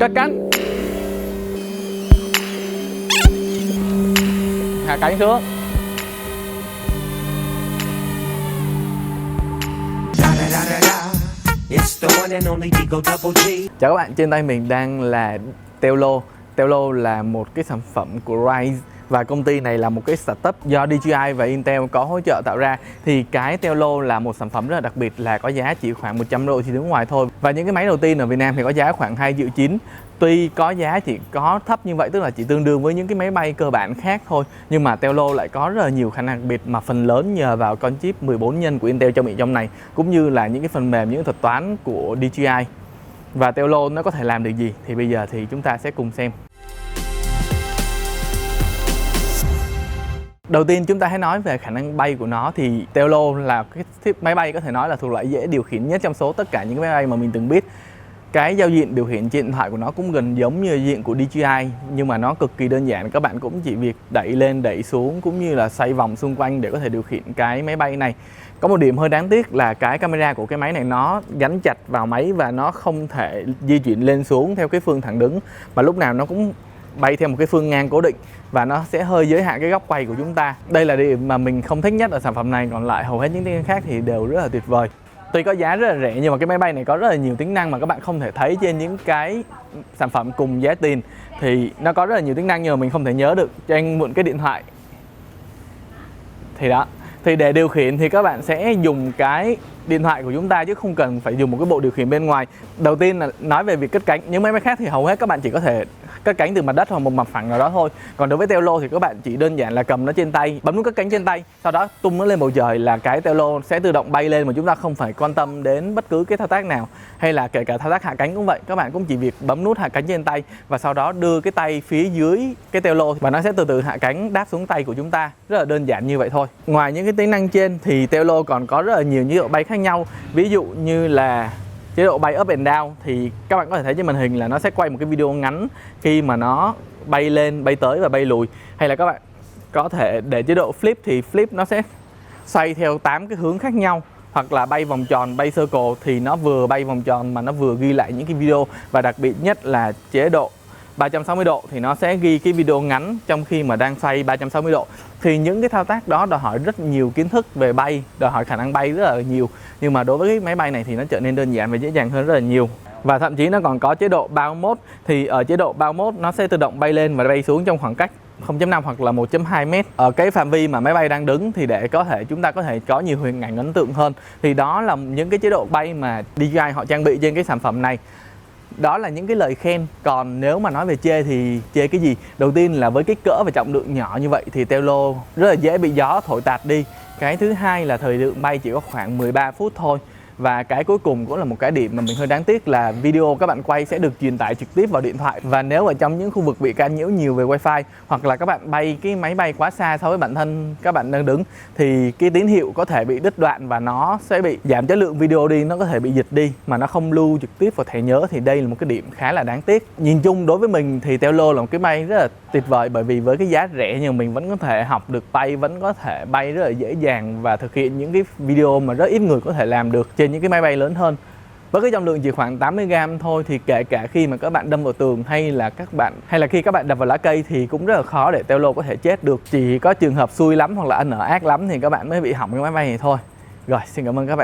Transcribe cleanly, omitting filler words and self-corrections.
Cất cánh. Hạ cánh xuống. Chào các bạn, trên tay mình đang là Tello. Tello là một cái sản phẩm của Rise và công ty này là một cái startup do DJI và Intel có hỗ trợ tạo ra. Thì cái Tello là một sản phẩm rất là đặc biệt, là có giá chỉ khoảng 100 đô chỉ đứng ngoài thôi. Và những cái máy đầu tiên ở Việt Nam thì có giá khoảng 2,9 triệu. Tuy có giá chỉ có thấp như vậy, tức là chỉ tương đương với những cái máy bay cơ bản khác thôi, nhưng mà Tello lại có rất là nhiều khả năng đặc biệt, mà phần lớn nhờ vào con chip 14 nhân của Intel trong này, cũng như là những cái phần mềm, những thuật toán của DJI. Và Tello nó có thể làm được gì thì bây giờ thì chúng ta sẽ cùng xem. Đầu tiên chúng ta hãy nói về khả năng bay của nó. Thì Tello là cái máy bay có thể nói là thuộc loại dễ điều khiển nhất trong số tất cả những cái máy bay mà mình từng biết. Cái giao diện điều khiển trên điện thoại của nó cũng gần giống như giao diện của DJI, nhưng mà nó cực kỳ đơn giản. Các bạn cũng chỉ việc đẩy lên đẩy xuống cũng như là xoay vòng xung quanh để có thể điều khiển cái máy bay này. Có một điểm hơi đáng tiếc là cái camera của cái máy này nó gắn chặt vào máy và nó không thể di chuyển lên xuống theo cái phương thẳng đứng, mà lúc nào nó cũng bay theo một cái phương ngang cố định và nó sẽ hơi giới hạn cái góc quay của chúng ta. Đây là điểm mà mình không thích nhất ở sản phẩm này, còn lại hầu hết những tính năng khác thì đều rất là tuyệt vời. Tuy có giá rất là rẻ nhưng mà cái máy bay này có rất là nhiều tính năng mà các bạn không thể thấy trên những cái sản phẩm cùng giá tiền. Thì nó có rất là nhiều tính năng nhưng mà mình không thể nhớ được, cho anh mượn cái điện thoại. Thì đó, thì để điều khiển thì các bạn sẽ dùng cái điện thoại của chúng ta chứ không cần phải dùng một cái bộ điều khiển bên ngoài. Đầu tiên là nói về việc cất cánh. Những máy bay khác thì hầu hết các bạn chỉ có thể cất cánh từ mặt đất hoặc một mặt phẳng nào đó thôi. Còn đối với Tello thì các bạn chỉ đơn giản là cầm nó trên tay, bấm nút cất cánh trên tay, sau đó tung nó lên bầu trời là cái Tello sẽ tự động bay lên, mà chúng ta không phải quan tâm đến bất cứ cái thao tác nào. Hay là kể cả thao tác hạ cánh cũng vậy, các bạn cũng chỉ việc bấm nút hạ cánh trên tay và sau đó đưa cái tay phía dưới cái Tello và nó sẽ từ từ hạ cánh đáp xuống tay của chúng ta. Rất là đơn giản như vậy thôi. Ngoài những cái tính năng trên thì Tello còn có rất là nhiều chế độ bay khác nhau. Ví dụ như là chế độ bay up and down thì các bạn có thể thấy trên màn hình là nó sẽ quay một cái video ngắn khi mà nó bay lên, bay tới và bay lùi. Hay là các bạn có thể để chế độ flip thì flip nó sẽ xoay theo 8 cái hướng khác nhau. Hoặc là bay vòng tròn, bay circle thì nó vừa bay vòng tròn mà nó vừa ghi lại những cái video. Và đặc biệt nhất là chế độ 360 độ thì nó sẽ ghi cái video ngắn trong khi mà đang xoay 360 độ. Thì những cái thao tác đó đòi hỏi rất nhiều kiến thức về bay, đòi hỏi khả năng bay rất là nhiều. Nhưng mà đối với cái máy bay này thì nó trở nên đơn giản và dễ dàng hơn rất là nhiều. Và thậm chí nó còn có chế độ bao mode. Thì ở chế độ bao mode nó sẽ tự động bay lên và bay xuống trong khoảng cách 0.5 hoặc là 1.2 m ở cái phạm vi mà máy bay đang đứng, thì để có thể chúng ta có thể có nhiều hình ảnh ấn tượng hơn. Thì đó là những cái chế độ bay mà DJI họ trang bị trên cái sản phẩm này. Đó là những cái lời khen. Còn nếu mà nói về chê thì chê cái gì? Đầu tiên là với cái cỡ và trọng lượng nhỏ như vậy thì Tello rất là dễ bị gió thổi tạt đi. Cái thứ hai là thời lượng bay chỉ có khoảng 13 phút thôi. Và cái cuối cùng cũng là một cái điểm mà mình hơi đáng tiếc là video các bạn quay sẽ được truyền tải trực tiếp vào điện thoại. Và nếu ở trong những khu vực bị can nhiễu nhiều về wifi, hoặc là các bạn bay cái máy bay quá xa so với bản thân các bạn đang đứng, thì cái tín hiệu có thể bị đứt đoạn và nó sẽ bị giảm chất lượng video đi, nó có thể bị dịch đi mà nó không lưu trực tiếp vào thẻ nhớ. Thì đây là một cái điểm khá là đáng tiếc. Nhìn chung đối với mình thì Tello là một cái máy rất là tuyệt vời, bởi vì với cái giá rẻ nhưng mình vẫn có thể học được bay, vẫn có thể bay rất là dễ dàng và thực hiện những cái video mà rất ít người có thể làm được trên những cái máy bay lớn hơn. Với cái trọng lượng chỉ khoảng 80g thôi thì kể cả khi mà các bạn đâm vào tường hay là khi các bạn đập vào lá cây thì cũng rất là khó để Tello có thể chết được. Chỉ có trường hợp xui lắm hoặc là ăn ở ác lắm thì các bạn mới bị hỏng cái máy bay này thôi. Rồi, xin cảm ơn các bạn.